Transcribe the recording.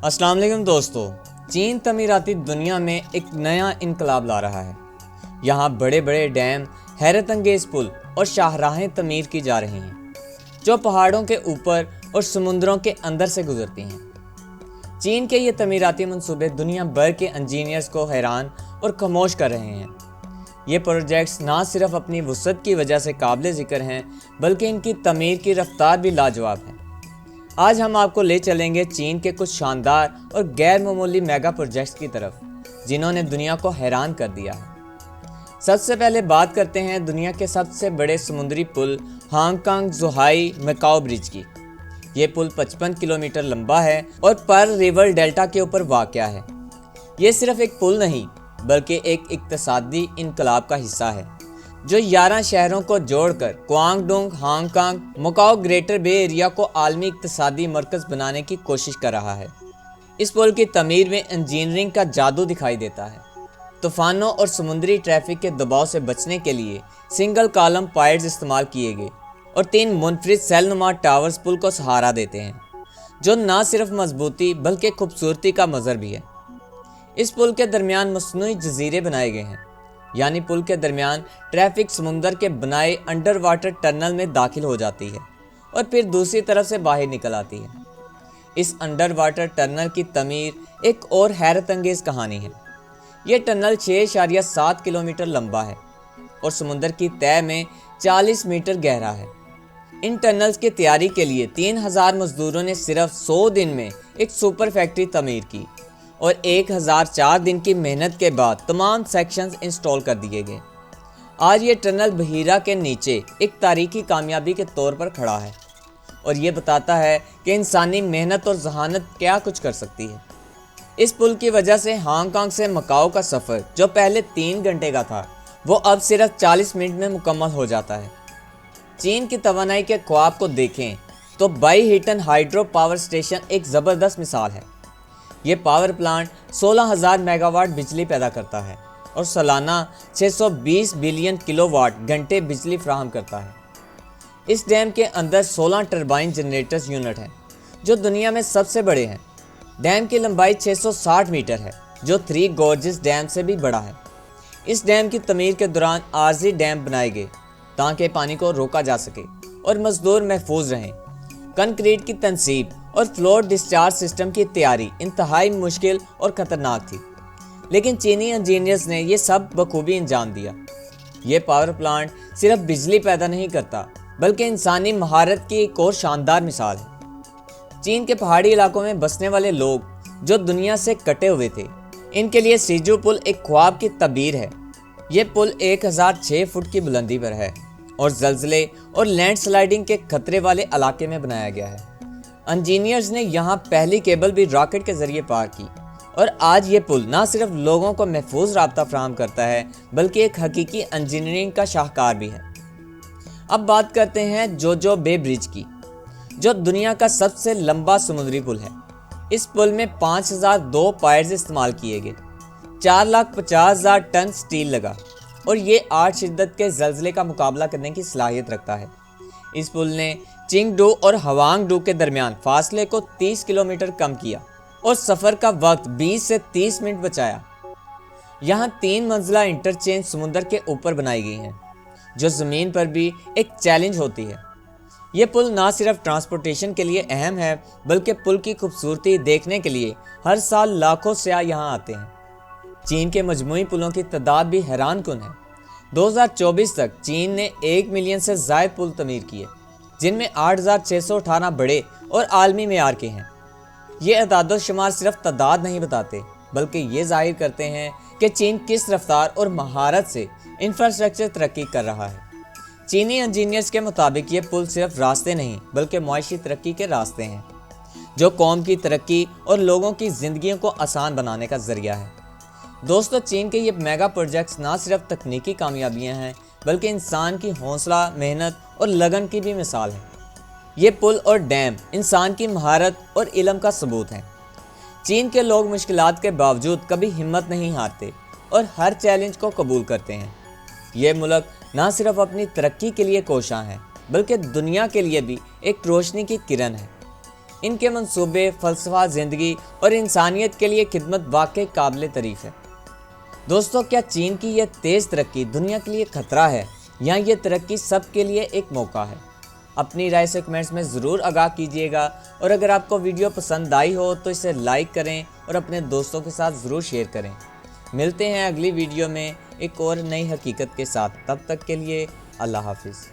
अस्सलाम वालेकुम दोस्तों। चीन तमीराती दुनिया में एक नया इनकलाब ला रहा है। यहाँ बड़े बड़े डैम, हैरत अंगेज़ पुल और शाहराहें तमीर की जा रही हैं जो पहाड़ों के ऊपर और समुद्रों के अंदर से गुजरती हैं। चीन के ये तमीराती मंसूबे दुनिया भर के इंजीनियर्स को हैरान और खामोश कर रहे हैं। ये प्रोजेक्ट्स ना सिर्फ अपनी वुसअत की वजह से काबिल ज़िक्र हैं बल्कि इनकी तमीर की रफ्तार भी लाजवाब है। आज हम आपको ले चलेंगे चीन के कुछ शानदार और गैर मामूली मेगा प्रोजेक्ट्स की तरफ जिन्होंने दुनिया को हैरान कर दिया है। सबसे पहले बात करते हैं दुनिया के सबसे बड़े समुद्री पुल हांगकांग ज़ुहाई मैकाओ ब्रिज की। ये पुल 55 किलोमीटर लंबा है और पर्ल रिवर डेल्टा के ऊपर वाक़या है। ये सिर्फ एक पुल नहीं बल्कि एक इक्तिसादी इनकलाब का हिस्सा है जो 11 शहरों को जोड़कर क्वांगडोंग, हांगकांग, मकाओ ग्रेटर बे एरिया को आलमी इक्तिसादी मरकज़ बनाने की कोशिश कर रहा है। इस पुल की तमीर में इंजीनियरिंग का जादू दिखाई देता है। तूफ़ानों और समुद्री ट्रैफिक के दबाव से बचने के लिए सिंगल कॉलम पाइर्स इस्तेमाल किए गए और 3 मुनफरिद सेलनुमा टावर्स पुल को सहारा देते हैं जो न सिर्फ मजबूती बल्कि खूबसूरती का मज़हर भी है। इस पुल के दरमियान मसनूई जजीरे बनाए गए हैं, यानी पुल के दरमियान ट्रैफिक समुंदर के बनाए अंडर वाटर टनल में दाखिल हो जाती है और फिर दूसरी तरफ से बाहर निकल आती है। इस अंडर वाटर टनल की तमीर एक और हैरत अंगेज़ कहानी है। यह टनल 6.7 किलोमीटर लंबा है और समुंदर की तह में 40 मीटर गहरा है। इन टनल्स की तैयारी के लिए 3000 मजदूरों ने सिर्फ 100 दिन में एक सुपर फैक्ट्री तमीर की और 1004 दिन की मेहनत के बाद तमाम सेक्शंस इंस्टॉल कर दिए गए। आज ये टनल बहीरा के नीचे एक तारीखी कामयाबी के तौर पर खड़ा है और ये बताता है कि इंसानी मेहनत और जहानत क्या कुछ कर सकती है। इस पुल की वजह से हांगकांग से मकाओ का सफ़र जो पहले 3 घंटे का था वो अब सिर्फ 40 मिनट में मुकम्मल हो जाता है। चीन की तवानाई के ख्वाब को देखें तो बाईहीटन हाइड्रो पावर स्टेशन एक ज़बरदस्त मिसाल है। ये पावर प्लांट 16,000 मेगावाट बिजली पैदा करता है और सालाना 620 बिलियन किलोवाट घंटे बिजली फ्राहम करता है। इस डैम के अंदर 16 टरबाइन जनरेटर्स यूनिट हैं जो दुनिया में सबसे बड़े हैं। डैम की लंबाई 660 मीटर है जो 3 गॉर्जेस डैम से भी बड़ा है। इस डैम की तमीर के दौरान आर्जी डैम बनाए गए ताकि पानी को रोका जा सके और मजदूर महफूज रहें। कंक्रीट की तनसीब और फ्लोर डिस्चार्ज सिस्टम की तैयारी इंतहाई मुश्किल और ख़तरनाक थी, लेकिन चीनी इंजीनियर्स ने यह सब बखूबी अंजाम दिया। ये पावर प्लांट सिर्फ बिजली पैदा नहीं करता बल्कि इंसानी महारत की एक और शानदार मिसाल है। चीन के पहाड़ी इलाकों में बसने वाले लोग जो दुनिया से कटे हुए थे, इनके लिए सीजू पुल एक ख्वाब की तबीर है। ये पुल 1006 फुट की बुलंदी पर है और ज़लज़ले और लैंडस्लाइडिंग के खतरे वाले इलाके में बनाया गया है। इंजीनियर्स ने यहाँ पहली केबल भी रॉकेट के ज़रिए पार की और आज ये पुल ना सिर्फ लोगों को महफूज राब्ता फराहम करता है बल्कि एक हकीकी इंजीनियरिंग का शाहकार भी है। अब बात करते हैं जोजो बे ब्रिज की, जो दुनिया का सबसे लंबा समुद्री पुल है। इस पुल में 5002 पायर्स इस्तेमाल किए गए, 4,50,000 टन स्टील लगा और ये 8 शिद्दत के ज़लज़ले का मुकाबला करने की सलाहियत रखता है। इस पुल ने चिंगडू और हवांगडू के दरमियान फासले को 30 किलोमीटर कम किया और सफ़र का वक्त 20 से 30 मिनट बचाया। यहाँ 3 मंजिला इंटरचेंज समुद्र के ऊपर बनाई गई हैं जो ज़मीन पर भी एक चैलेंज होती है। ये पुल ना सिर्फ ट्रांसपोर्टेशन के लिए अहम है बल्कि पुल की खूबसूरती देखने के लिए हर साल लाखों सयाह यहाँ आते हैं। चीन के मजमूई पुलों की तादाद भी हैरान कुन है। 2024 तक चीन ने 1 मिलियन से ज़ायद पुल तमीर किए जिनमें 8,618 बड़े और आलमी मेयार के हैं। ये अदाद शुमार सिर्फ तादाद नहीं बताते बल्कि ये जाहिर करते हैं कि चीन किस रफ्तार और महारत से इंफ्रास्ट्रक्चर तरक्की कर रहा है। चीनी इंजीनियर्स के मुताबिक ये पुल सिर्फ रास्ते नहीं बल्कि मुआशी तरक्की के रास्ते हैं जो कौम की तरक्की और लोगों की ज़िंदगियों को आसान बनाने का ज़रिया है। दोस्तों, चीन के ये मेगा प्रोजेक्ट्स ना सिर्फ तकनीकी कामयाबियाँ हैं बल्कि इंसान की हौसला, मेहनत और लगन की भी मिसाल है। ये पुल और डैम इंसान की महारत और इल्म का सबूत हैं। चीन के लोग मुश्किलात के बावजूद कभी हिम्मत नहीं हारते और हर चैलेंज को कबूल करते हैं। ये मुल्क ना सिर्फ अपनी तरक्की के लिए कोशां है बल्कि दुनिया के लिए भी एक रोशनी की किरण है। ان کے منصوبے، فلسفہ زندگی اور انسانیت کے لیے خدمت واقعی قابل تعریف ہے۔ دوستو، کیا چین کی یہ تیز ترقی دنیا کے لیے خطرہ ہے یا یہ ترقی سب کے لیے ایک موقع ہے؟ اپنی رائے سے کمنٹس میں ضرور آگاہ کیجیے گا، اور اگر آپ کو ویڈیو پسند آئی ہو تو اسے لائک کریں اور اپنے دوستوں کے ساتھ ضرور شیئر کریں۔ ملتے ہیں اگلی ویڈیو میں ایک اور نئی حقیقت کے ساتھ، تب تک کے لیے اللہ حافظ۔